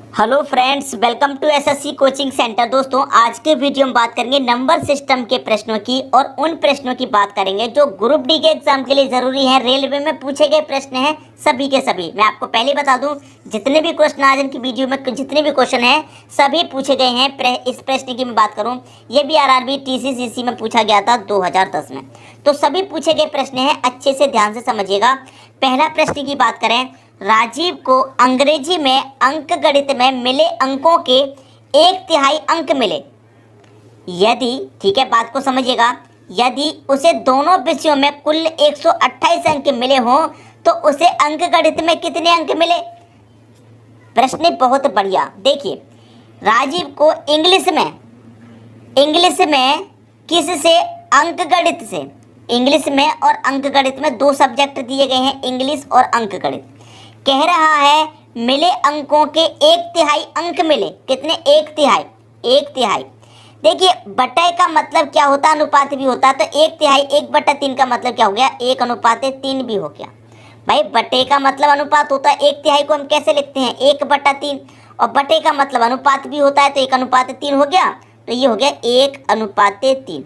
Hello friends, welcome to SSC coaching centre. दोस्तों, आज के वीडियो में बात करेंगे नंबर सिस्टम के प्रश्नों की और उन प्रश्नों की बात करेंगे जो ग्रुप डी के एग्जाम के लिए जरूरी है। रेलवे में पूछे गए प्रश्न हैं सभी के सभी। मैं आपको पहले बता दूं, जितने भी क्वेश्चन आज इनकी वीडियो में जितने भी क्वेश्चन हैं सभी पूछे गए हैं। इस प्रश्न की मैं बात करूँ, ये भी आरआरबी टीसीसीसी में पूछा गया था 2010 में। तो सभी पूछे गए प्रश्न हैं, अच्छे से ध्यान से समझिएगा। पहला प्रश्न की बात करें, राजीव को अंग्रेजी में अंकगणित में मिले अंकों के 1/3 अंक मिले यदि, ठीक है, बात को समझिएगा, यदि उसे दोनों विषयों में कुल 128 अंक मिले हों तो उसे अंकगणित में कितने अंक मिले। प्रश्न बहुत बढ़िया। देखिए, राजीव को इंग्लिश में किससे, अंकगणित से। इंग्लिश में और अंकगणित में दो सब्जेक्ट दिए गए हैं, इंग्लिश और अंकगणित। कह रहा है मिले अंकों के 1/3 अंक मिले। कितने? 1/3। 1/3। देखिए, बटे का मतलब क्या होता है? अनुपात भी होता है। तो 1/3 1/3 का मतलब क्या हो गया? 1/3 भी हो गया। भाई, बटे का मतलब अनुपात होता है। 1/3 को हम कैसे लिखते हैं? 1/3। और बटे का मतलब अनुपात भी होता है, तो 1/3 हो गया। तो ये हो गया 1/3।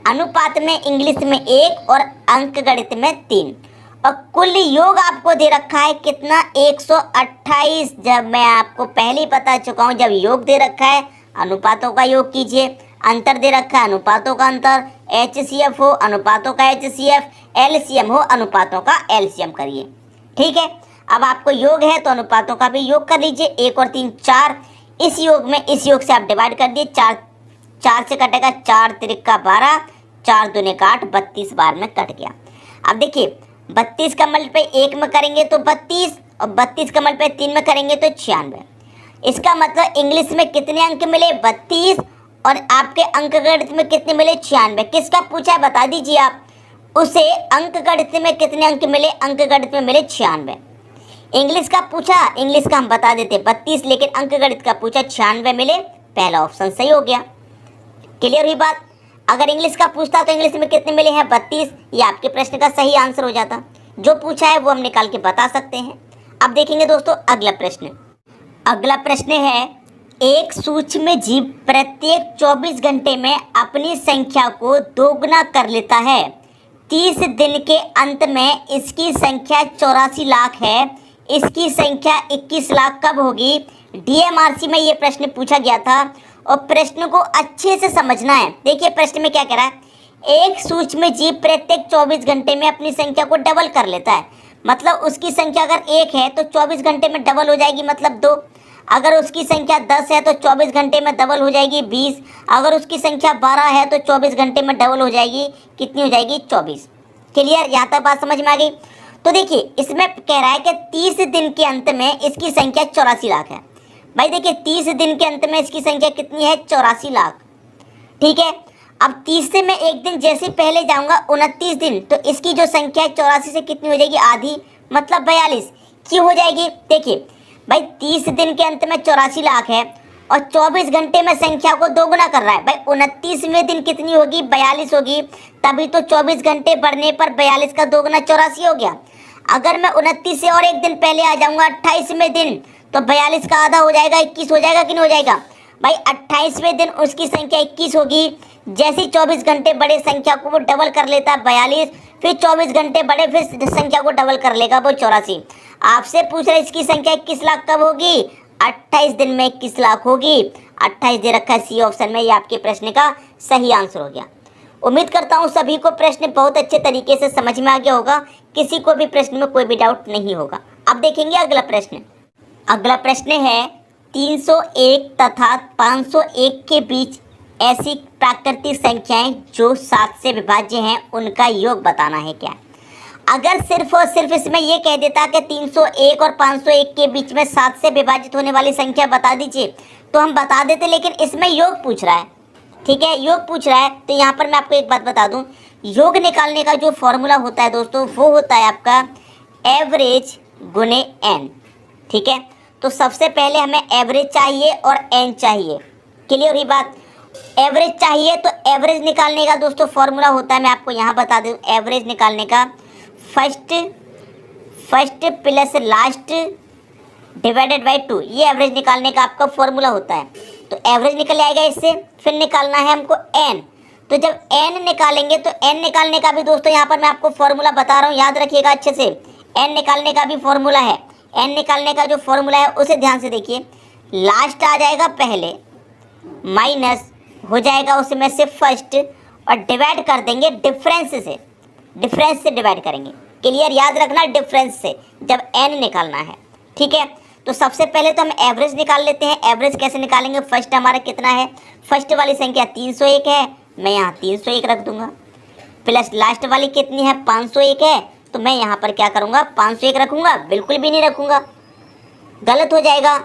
अनुपात में इंग्लिश में 1 और अंकगणित में 3। और कुल योग आपको दे रखा है कितना? 128। जब मैं आपको पहले ही बता चुका हूँ, जब योग दे रखा है अनुपातों का योग कीजिए, अंतर दे रखा है अनुपातों का अंतर, एचसीएफ हो अनुपातों का एचसीएफ, एलसीएम हो अनुपातों का एलसीएम करिए। ठीक है, अब आपको योग है तो अनुपातों का भी योग कर लीजिए। 1 और 3 4, इस योग में इस योग से आप डिवाइड कर दिए। 4 से कटेगा, 4 त्रिका 12, 4 दूने का 8, 32 बार में कट गया। अब देखिए, 32 का मल्टीप्लाई 1 में करेंगे तो 32, और 32 का मल्टीप्लाई 3 में करेंगे तो 96। इसका मतलब इंग्लिश में कितने अंक मिले? 32। और आपके अंकगणित में कितने मिले? 96। किसका पूछा है बता दीजिए आप। उसे अंकगणित में कितने अंक मिले? अंकगणित में मिले 96। इंग्लिश का पूछा, इंग्लिश का हम बता देते 32, लेकिन अंकगणित का पूछा 96 मिले। पहला ऑप्शन सही हो गया। क्लियर हुई बात? अगर इंग्लिश का पूछता तो इंग्लिश में कितने मिले हैं? 32। ये आपके प्रश्न का सही आंसर हो जाता। जो पूछा है वो हम निकाल के बता सकते हैं। अब देखेंगे दोस्तों अगला प्रश्न। अगला प्रश्न है, एक सूक्ष्म जीव प्रत्येक 24 घंटे में अपनी संख्या को दोगुना कर लेता है। 30 दिन के अंत में इसकी संख्या 84 लाख है। इसकी संख्या 21 लाख कब होगी? डीएमआरसी में ये प्रश्न पूछा गया था और प्रश्न को अच्छे से समझना है। देखिए, प्रश्न में क्या कह रहा है, एक सूक्ष्म जीव प्रत्येक 24 घंटे में अपनी संख्या को डबल कर लेता है। मतलब उसकी संख्या अगर 1 है तो 24 घंटे में डबल हो जाएगी, मतलब 2। अगर उसकी संख्या 10 है तो 24 घंटे में डबल हो जाएगी, 20। अगर उसकी संख्या 12 है तो 24 घंटे में डबल हो जाएगी, कितनी हो जाएगी? 24। क्लियर? यहाँ तक बात समझ में आ गई? तो देखिए, इसमें कह रहा है कि 30 दिन के अंत में इसकी संख्या 84 लाख है। भाई देखिए, 30 दिन के अंत में इसकी संख्या कितनी है? 84 लाख। ठीक है, अब 30 से मैं एक दिन जैसे पहले जाऊंगा 29 दिन, तो इसकी जो संख्या है 84 से कितनी हो जाएगी? आधी, मतलब 42। क्यों हो जाएगी? देखिए भाई, 30 दिन के अंत में 84 लाख है और 24 घंटे में संख्या को दोगुना कर रहा है। भाई 29वें दिन कितनी होगी? 42 होगी। तभी तो 24 घंटे बढ़ने पर 42 का दोगुना 84 हो गया। अगर मैं 29 से और एक दिन पहले आ जाऊंगा 28वें दिन, तो 42 का आधा हो जाएगा, 21 हो जाएगा कि नहीं हो जाएगा? भाई 28वें दिन उसकी संख्या 21 होगी। जैसे 24 घंटे बड़े संख्या को वो डबल कर लेता है 42, फिर 24 घंटे बड़े फिर संख्या को डबल कर लेगा वो 84। आपसे पूछ रहे इसकी संख्या 21 लाख कब होगी? 28 दिन में 21 लाख होगी। 28 दे रखा है सी ऑप्शन में। ये आपके प्रश्न का सही आंसर हो गया। उम्मीद करता हूँ सभी को प्रश्न बहुत अच्छे तरीके से समझ में आ गया होगा। किसी को भी प्रश्न में कोई भी डाउट नहीं होगा। अब देखेंगे अगला प्रश्न। अगला प्रश्न है, 301 तथा 501 के बीच ऐसी प्राकृतिक संख्याएं जो 7 से विभाज्य हैं, उनका योग बताना है। क्या अगर सिर्फ और सिर्फ इसमें यह कह देता कि 301 और 501 के बीच में 7 से विभाजित होने वाली संख्या बता दीजिए तो हम बता देते, लेकिन इसमें योग पूछ रहा है। ठीक है, योग पूछ रहा है। तो यहाँ पर मैं आपको एक बात बता दूँ, योग निकालने का जो फॉर्मूला होता है दोस्तों, वो होता है आपका एवरेज गुने एन। ठीक है, तो सबसे पहले हमें एवरेज चाहिए और एन चाहिए। क्लियर हुई बात? एवरेज चाहिए तो एवरेज निकालने का दोस्तों फॉर्मूला होता है, मैं आपको यहाँ बता दूँ। एवरेज निकालने का first plus last divided by 2, ये एवरेज निकालने का आपका फॉर्मूला होता है। तो एवरेज निकल आएगा इससे, फिर निकालना है हमको एन। तो जब एन निकालेंगे तो एन निकालने का भी दोस्तों यहाँ पर मैं आपको फॉर्मूला बता रहा हूँ, याद रखिएगा अच्छे से। एन निकालने का भी फॉर्मूला है, एन निकालने का जो फॉर्मूला है उसे ध्यान से देखिए। लास्ट आ जाएगा पहले, माइनस हो जाएगा उसमें से फर्स्ट, और डिवाइड कर देंगे डिफरेंस से, डिफरेंस से डिवाइड करेंगे। क्लियर, याद रखना डिफरेंस से जब एन निकालना है। ठीक है, तो सबसे पहले तो हम एवरेज निकाल लेते हैं। एवरेज कैसे निकालेंगे, फर्स्ट हमारा कितना है, फर्स्ट वाली संख्या 301 है, मैं यहाँ 301 रख दूंगा, प्लस लास्ट वाली कितनी है 501 है, तो मैं यहाँ पर क्या करूँगा 501 रखूँगा, बिल्कुल भी नहीं रखूँगा, गलत हो जाएगा।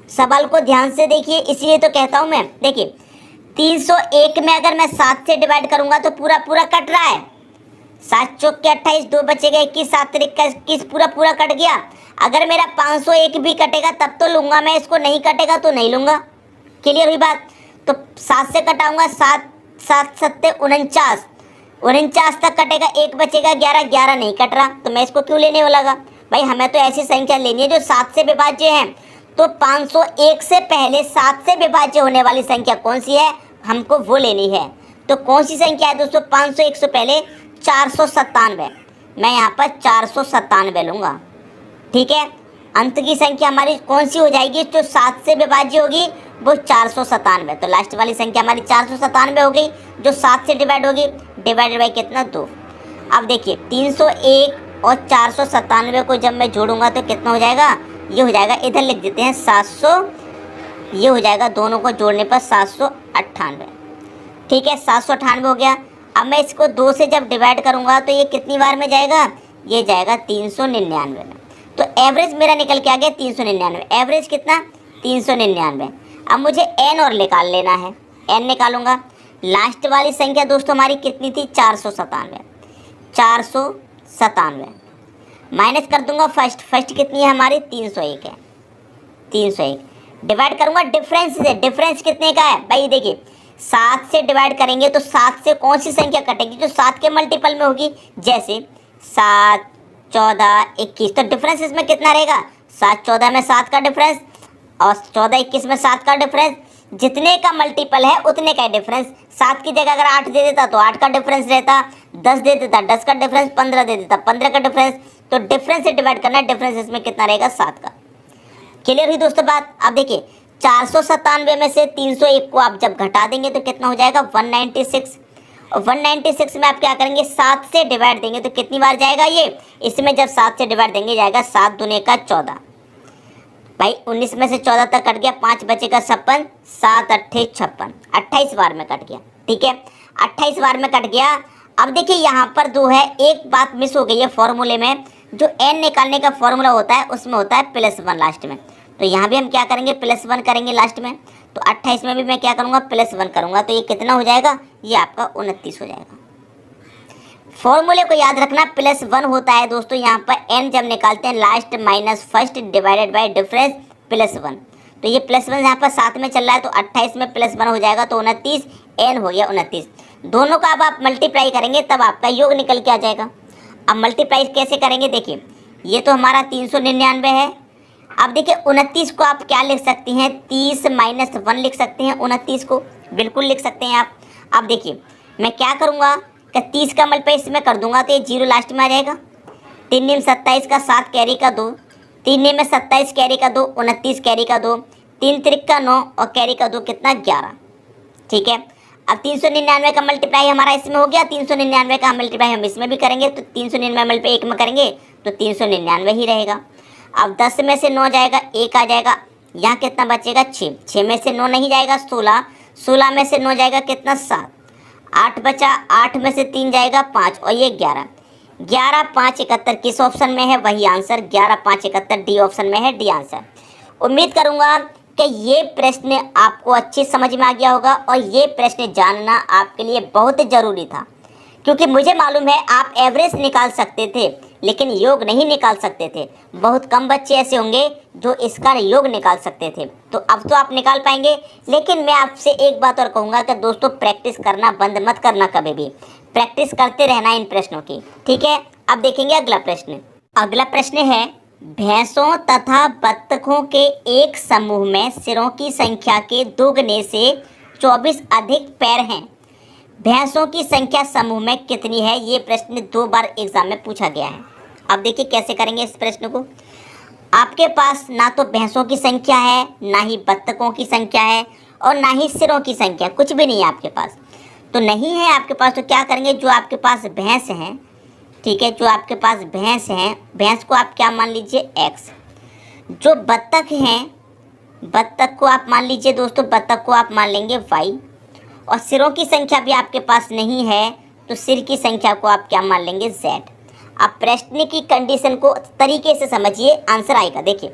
सवाल को ध्यान से देखिए, इसलिए तो कहता हूँ मैं। देखिए 301 में अगर मैं 7 से डिवाइड करूँगा तो पूरा पूरा कट रहा है, 7 चौक के 28, 2 बचेगा 21, 7 तिरिक का 21, पूरा पूरा कट गया। अगर मेरा 501 भी कटेगा तब तो लूँगा मैं इसको, नहीं कटेगा तो नहीं लूँगा। क्लियर हुई बात। तो 7 से कटाऊँगा, 7 7 सत्ते 49, 49 तक कटेगा, 1 बचेगा 11, 11 नहीं कट रहा, तो मैं इसको क्यों लेने वाला भाई। हमें तो ऐसी संख्या लेनी है जो 7 से विभाज्य है। तो 501 से पहले 7 से विभाज्य होने वाली संख्या कौन सी है, हमको वो लेनी है। तो कौन सी संख्या है दोस्तों, 501 से पहले 497, मैं यहाँ पर 497 लूँगा। ठीक है, अंत की संख्या हमारी कौन सी हो जाएगी, जो 7 से विभाज्य होगी वो 497। तो लास्ट वाली संख्या हमारी 497 हो गई, जो 7 से डिवाइड होगी, डिवाइडेड बाई कितना 2। अब देखिए 301 और 497 को जब मैं जोड़ूंगा तो कितना हो जाएगा, ये हो जाएगा, इधर लिख देते हैं 700, ये हो जाएगा दोनों को जोड़ने पर 798। ठीक है, 798 हो गया। अब मैं इसको 2 से जब डिवाइड करूँगा तो ये कितनी बार में जाएगा, ये जाएगा 399 में। तो एवरेज मेरा निकल के आ गया 399, एवरेज कितना 399। अब मुझे एन और निकाल लेना है, एन निकालूंगा। लास्ट वाली संख्या दोस्तों हमारी कितनी थी, 497, 497 माइनस कर दूंगा फर्स्ट, फर्स्ट कितनी है हमारी 301 है, 301 डिवाइड करूंगा डिफरेंस से। डिफरेंस कितने का है भाई, देखिए 7 से डिवाइड करेंगे तो 7 से कौन सी संख्या कटेगी, जो 7 के मल्टीपल में होगी, जैसे 7 14 21, तो डिफरेंस इसमें कितना रहेगा, 7 14 में 7 का डिफरेंस और 14 21 में 7 का डिफरेंस। जितने का मल्टीपल है उतने का डिफरेंस। 7 की जगह अगर 8 दे देता तो 8 का डिफरेंस रहता, 10 दे देता 10 का डिफरेंस, 15 दे देता 15 का डिफरेंस। तो डिफरेंस से डिवाइड करना है, डिफरेंस इसमें कितना रहेगा 7 का। क्लियर हुई दोस्तों बात। अब देखिए 497 में से 301 को आप जब घटा देंगे तो कितना हो जाएगा 196, और 196 में आप क्या करेंगे 7 से डिवाइड देंगे तो कितनी बार जाएगा ये, इसमें जब 7 से डिवाइड देंगे जाएगा 7 दूने का 14, भाई 19 में से 14 तक कट गया, 5 बचेगा 56, 7 8 56, 28 बार में कट गया। ठीक है, 28 बार में कट गया। अब देखिए यहाँ पर 2 है, एक बात मिस हो गई है फॉर्मूले में, जो एन निकालने का फॉर्मूला होता है उसमें होता है +1 लास्ट में। तो यहाँ भी हम क्या करेंगे +1 करेंगे लास्ट में। तो 28 में भी मैं क्या करूँगा +1 करूँगा, तो ये कितना हो जाएगा, ये आपका 29 हो जाएगा। फॉर्मूले को याद रखना, +1 होता है दोस्तों यहाँ पर एन जब निकालते हैं last minus first divided by difference +1। तो ये +1 यहाँ पर साथ में चल रहा है, तो 28 में +1 हो जाएगा तो 29, एन हो गया 29। दोनों का अब आप मल्टीप्लाई करेंगे तब आपका योग निकल के आ जाएगा। अब मल्टीप्लाई कैसे करेंगे, देखिए ये तो हमारा 399 है। अब देखिए 29 को आप क्या लिख सकती हैं, 30 - 1 लिख सकते हैं 29 को, बिल्कुल लिख सकते हैं आप। अब देखिए मैं क्या करूँगा कि 30 का मल्टीप्लाई इसमें कर दूंगा तो ये 0 लास्ट में आ जाएगा। 3 निम 27 का 7 कैरी का 2, 3 निम में 27 कैरी का 2, 29 कैरी का 2, 3 त्रिक का 9 और कैरी का 2 कितना 11। ठीक है, अब 399 का मल्टीप्लाई हमारा इसमें हो गया, 399 का मल्टीप्लाई हम इसमें भी करेंगे, तो 399 मल्टीप्लाई 1 में करेंगे तो 399 ही रहेगा। अब 10 में से 9 जाएगा, 1 आ जाएगा, यहाँ कितना बचेगा 6, 6 में से 9 नहीं जाएगा 16, 16 में से 9 जाएगा कितना 7, 8 बचा, 8 में से 3 जाएगा 5 और ये 11, 11 5 71 किस ऑप्शन में है, वही आंसर 11 5 71 डी ऑप्शन में है, डी आंसर। उम्मीद करूँगा कि ये प्रश्न आपको अच्छी समझ में आ गया होगा और ये प्रश्न जानना आपके लिए बहुत ज़रूरी था, क्योंकि मुझे मालूम है आप एवरेज निकाल सकते थे लेकिन योग नहीं निकाल सकते थे। बहुत कम बच्चे ऐसे होंगे जो इसका योग निकाल सकते थे, तो अब तो आप निकाल पाएंगे। लेकिन मैं आपसे एक बात और कहूँगा कि दोस्तों प्रैक्टिस करना बंद मत करना, कभी भी प्रैक्टिस करते रहना इन प्रश्नों की। ठीक है, अब देखेंगे अगला प्रश्न। अगला प्रश्न है भैंसों तथा बत्तखों के एक समूह में सिरों की संख्या के दोगुने से 24 अधिक पैर हैं। भैंसों की संख्या समूह में कितनी है? ये प्रश्न 2 बार एग्जाम में पूछा गया है। अब देखिए कैसे करेंगे इस प्रश्न को। आपके पास ना तो भैंसों की संख्या है, ना ही बत्तखों की संख्या है, और ना ही सिरों की संख्या, कुछ भी नहीं है आपके पास। तो नहीं है आपके पास, तो क्या करेंगे, जो आपके पास भैंस हैं, ठीक है, जो आपके पास भैंस हैं, भैंस को आप क्या मान लीजिए x। जो बत्तख हैं, बत्तख को आप मान लीजिए दोस्तों, बत्तख को आप मान लेंगे y। और सिरों की संख्या भी आपके पास नहीं है, तो सिर की संख्या को आप क्या मान लेंगे, z। अब प्रश्न की कंडीशन को तरीके से समझिए, आंसर आएगा। देखिए,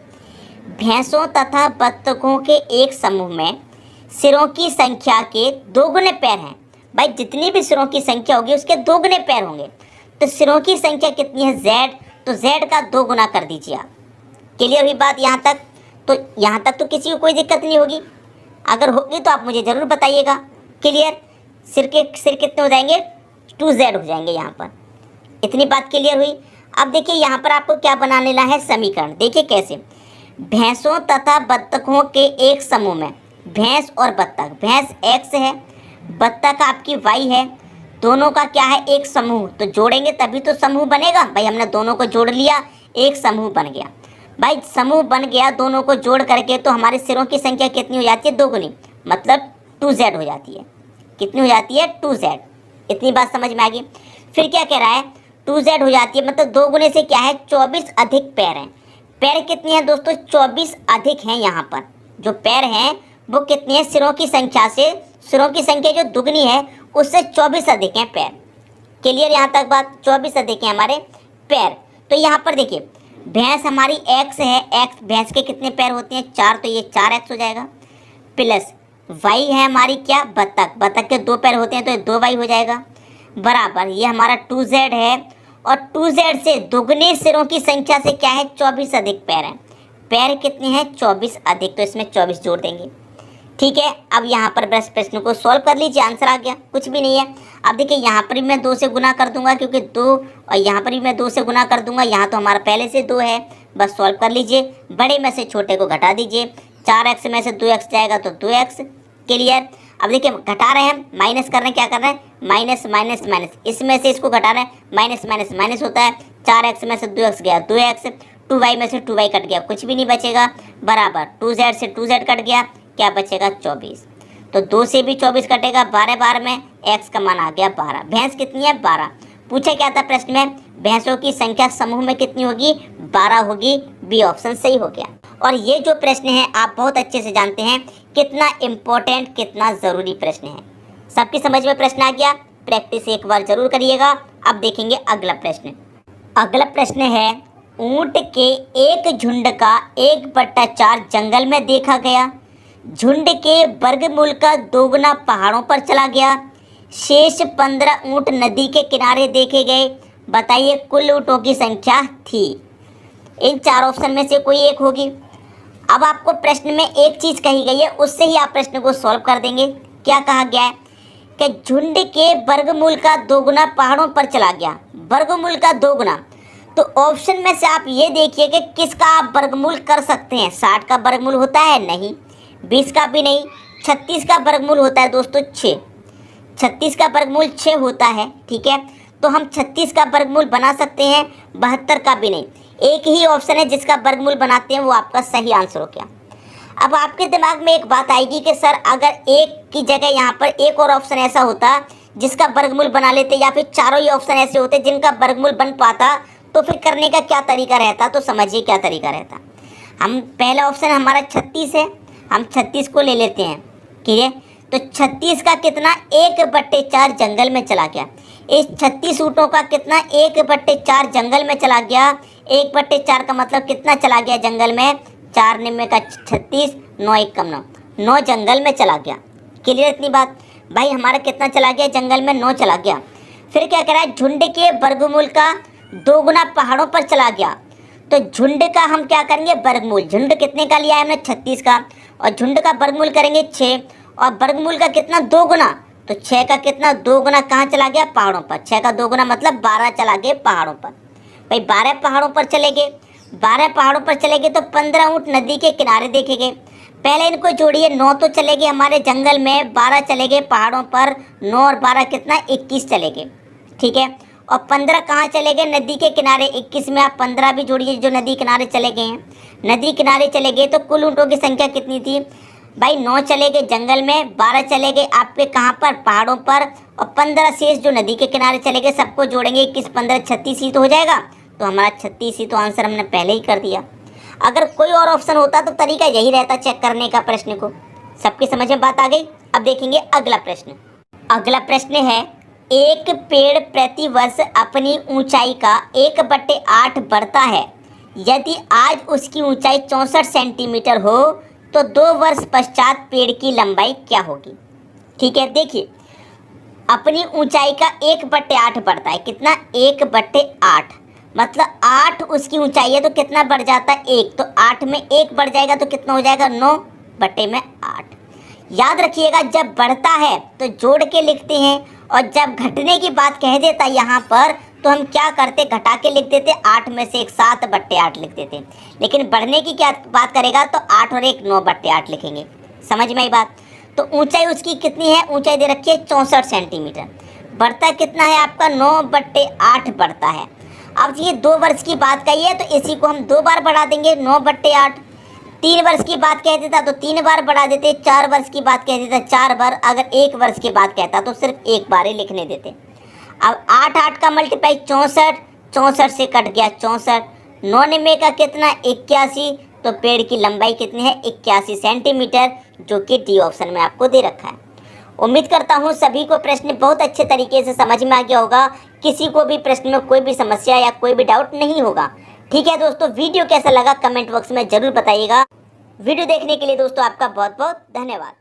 भैंसों तथा बत्तखों के एक समूह में सिरों की संख्या के दोगुने पैर हैं। भाई जितनी भी सिरों की संख्या होगी उसके दोगुने पैर होंगे। तो सिरों की संख्या कितनी है, z, तो z का 2 गुना कर दीजिए आप। क्लियर हुई बात यहाँ तक? तो यहाँ तक तो किसी को कोई दिक्कत नहीं होगी। अगर होगी तो आप मुझे ज़रूर बताइएगा। क्लियर? सिर कितने हो जाएंगे, 2z हो जाएंगे यहाँ पर। इतनी बात क्लियर हुई। अब देखिए यहाँ पर आपको क्या बना लेना है, समीकरण। देखिए कैसे, भैंसों तथा बत्तखों के एक समूह में भैंस और बत्तख, भैंस x है, बत्तख आपकी y है, दोनों का क्या है, एक समूह। तो जोड़ेंगे तभी तो समूह बनेगा। भाई हमने दोनों को जोड़ लिया, एक समूह बन गया। भाई समूह बन गया, दोनों को जोड़ करके तो हमारे सिरों की संख्या कितनी हो जाती है, 2 गुनी, मतलब 2z हो जाती है। कितनी हो जाती है, 2z। इतनी बात समझ में आ गई। फिर क्या कह रहा है, 2z हो जाती है, मतलब 2 गुने से क्या है, 24 अधिक पैर हैं। पैर कितनी है दोस्तों, 24 अधिक हैं। यहाँ पर जो पैर हैं वो कितनी है, सिरों की संख्या से, सिरों की संख्या जो दुगनी है उससे 24 अधिक हैं पैर। क्लियर यहाँ तक बात? 24 अधिक हैं हमारे पैर। तो यहाँ पर देखिए, भैंस हमारी x है, x, भैंस के कितने पैर होते हैं, 4, तो ये 4x हो जाएगा। प्लस y है हमारी क्या, बत्तख, बत्तख के 2 पैर होते हैं तो ये 2y हो जाएगा। बराबर ये हमारा 2z है, और 2z से दुगनी सिरों की संख्या से क्या है, 24 अधिक पैर हैं। पैर कितने हैं, 24 अधिक, तो इसमें 24 जोड़ देंगे। ठीक है, अब यहाँ पर बस प्रश्न को सॉल्व कर लीजिए, आंसर आ गया, कुछ भी नहीं है। अब देखिए यहाँ पर भी मैं 2 से गुना कर दूंगा, क्योंकि 2, और यहाँ पर भी मैं 2 से गुना कर दूंगा। यहाँ तो हमारा पहले से 2 है, बस सॉल्व कर लीजिए। बड़े में से छोटे को घटा दीजिए, 4x में से 2x जाएगा तो 2x। क्लियर? अब देखिए घटा रहे हैं, माइनस कर रहे हैं, क्या कर रहे हैं, माइनस माइनस माइनस, इसमें से इसको घटा रहे हैं, माइनस माइनस माइनस होता है। 4x में से 2x गया 2x, 2y में से 2y कट गया, कुछ भी नहीं बचेगा। बराबर 2z से 2z कट गया, क्या बचेगा, 24। तो 2 से भी 24 कटेगा, 12 बार में x का मान आ गया 12। भैंस कितनी है, 12। पूछा क्या था प्रश्न में, भैंसों की संख्या समूह में कितनी होगी, 12 होगी। बी ऑप्शन सही हो गया। और ये जो प्रश्न है आप बहुत अच्छे से जानते हैं कितना इम्पोर्टेंट, कितना ज़रूरी प्रश्न है। सबकी समझ में प्रश्न आ गया? प्रैक्टिस एक बार जरूर करिएगा। अब देखेंगे अगला प्रश्न। अगला प्रश्न है, ऊंट के एक झुंड का 1/4 जंगल में देखा गया, झुंड के वर्गमूल का 2 गुना पहाड़ों पर चला गया, शेष 15 ऊंट नदी के किनारे देखे गए, बताइए कुल ऊँटों की संख्या थी। इन 4 ऑप्शन में से कोई एक होगी। अब आपको प्रश्न में एक चीज़ कही गई है, उससे ही आप प्रश्न को सॉल्व कर देंगे। क्या कहा गया है कि झुंड के वर्गमूल का 2 गुना पहाड़ों पर चला गया, वर्गमूल का 2 गुना। तो ऑप्शन में से आप ये देखिए कि किसका आप वर्गमूल कर सकते हैं। 60 का वर्गमूल होता है, नहीं। 20 का भी नहीं। 36 का वर्गमूल होता है दोस्तों 6, 36 का वर्गमूल 6 होता है। ठीक है, तो हम 36 का वर्गमूल बना सकते हैं, 72 का भी नहीं। एक ही ऑप्शन है जिसका वर्गमूल बनाते हैं, वो आपका सही आंसर हो गया। अब आपके दिमाग में एक बात आएगी कि सर अगर एक की जगह यहाँ पर एक और ऑप्शन ऐसा होता जिसका वर्गमूल बना लेते, या फिर चारों ही ऑप्शन ऐसे होते जिनका वर्गमूल बन पाता, तो फिर करने का क्या तरीका रहता। तो समझिए क्या तरीका रहता। हम पहला ऑप्शन हमारा 36 है, हम 36 को ले लेते हैं। ठीक है, तो 36 का कितना, 1/4 जंगल में चला गया। इस 36 ऊँटों का कितना, 1/4 जंगल में चला गया। 1/4 का मतलब कितना चला गया जंगल में, 4 निम्न का 36, 9 1 कम 9, 9 जंगल में चला गया। क्लियर इतनी बात? भाई हमारा कितना चला गया जंगल में, 9 चला गया। फिर क्या कह रहा है, झुंड के वर्गमूल का 2 गुना पहाड़ों पर चला गया। तो झुंड का हम क्या करेंगे, वर्गमूल। झुंड कितने का लिया है हमने, 36 का, और झुंड का वर्गमूल करेंगे 6, और वर्गमूल का कितना, 2 गुना। तो 6 का कितना, 2 गुना कहाँ चला गया, पहाड़ों पर। 6 का 2 गुना मतलब 12 चला गए पहाड़ों पर। भाई 12 पहाड़ों पर चले गए। 12 पहाड़ों पर चले गए तो 15 ऊँट नदी के किनारे देखे गए। पहले इनको जोड़िए, 9 तो चले गए हमारे जंगल में, 12 चले गए पहाड़ों पर, 9 और 12 कितना, 21 चले गए। ठीक है, और 15 कहाँ चले गए, नदी के किनारे। 21 में आप 15 भी जोड़िए जो नदी किनारे चले गए हैं। नदी किनारे चले गए तो कुल ऊँटों की संख्या कितनी थी भाई, 9 चले गए जंगल में, 12 चले गए आपके कहाँ पर, पहाड़ों पर, और 15 शेष जो नदी के किनारे चले गए। सबको जोड़ेंगे 21 15 36 ही तो हो जाएगा। तो हमारा 36 ही तो आंसर हमने पहले ही कर दिया। अगर कोई और ऑप्शन होता तो तरीका यही रहता चेक करने का प्रश्न को। सबकी समझ में बात आ गई। अब देखेंगे अगला प्रश्न। अगला प्रश्न है, एक पेड़ प्रति वर्ष अपनी ऊंचाई का 1/8 बढ़ता है। यदि आज उसकी ऊंचाई 64 सेंटीमीटर हो तो 2 वर्ष पश्चात पेड़ की लंबाई क्या होगी। ठीक है, देखिए अपनी ऊंचाई का 1/8 बढ़ता है। कितना, 1/8, मतलब 8 उसकी ऊंचाई है तो कितना बढ़ जाता है, 1। तो 8 में 1 बढ़ जाएगा तो कितना हो जाएगा, 9/8। याद रखिएगा, जब बढ़ता है तो जोड़ के लिखते हैं, और जब घटने की बात कह देता है यहाँ पर तो हम क्या करते, घटा के लिख देते, 8 में से 1 7/8 लिख देते। लेकिन बढ़ने की क्या बात करेगा तो 8 और 1 9/8 लिखेंगे। समझ में आई बात। तो ऊंचाई उसकी कितनी है, ऊंचाई दे रखी है 64 सेंटीमीटर। बढ़ता कितना है आपका, 9/8 बढ़ता है। अब ये 2 वर्ष की बात कही है तो इसी को हम 2 बार बढ़ा देंगे, 9/8। 3 वर्ष की बात कह देता तो 3 बार बढ़ा देते, 4 वर्ष की बात कह देता 4 बार, अगर 1 वर्ष की बात कहता तो सिर्फ 1 बार ही लिखने देते। अब 8 का मल्टीप्लाई 64, 64 से कट गया 64, 9 निमे का कितना, 81। तो पेड़ की लंबाई कितनी है, 81 सेंटीमीटर, जो कि डी ऑप्शन में आपको दे रखा है। उम्मीद करता हूँ सभी को प्रश्न बहुत अच्छे तरीके से समझ में आ गया होगा। किसी को भी प्रश्न में कोई भी समस्या या कोई भी डाउट नहीं होगा। ठीक है दोस्तों, वीडियो कैसा लगा कमेंट बॉक्स में ज़रूर बताइएगा। वीडियो देखने के लिए दोस्तों आपका बहुत बहुत धन्यवाद।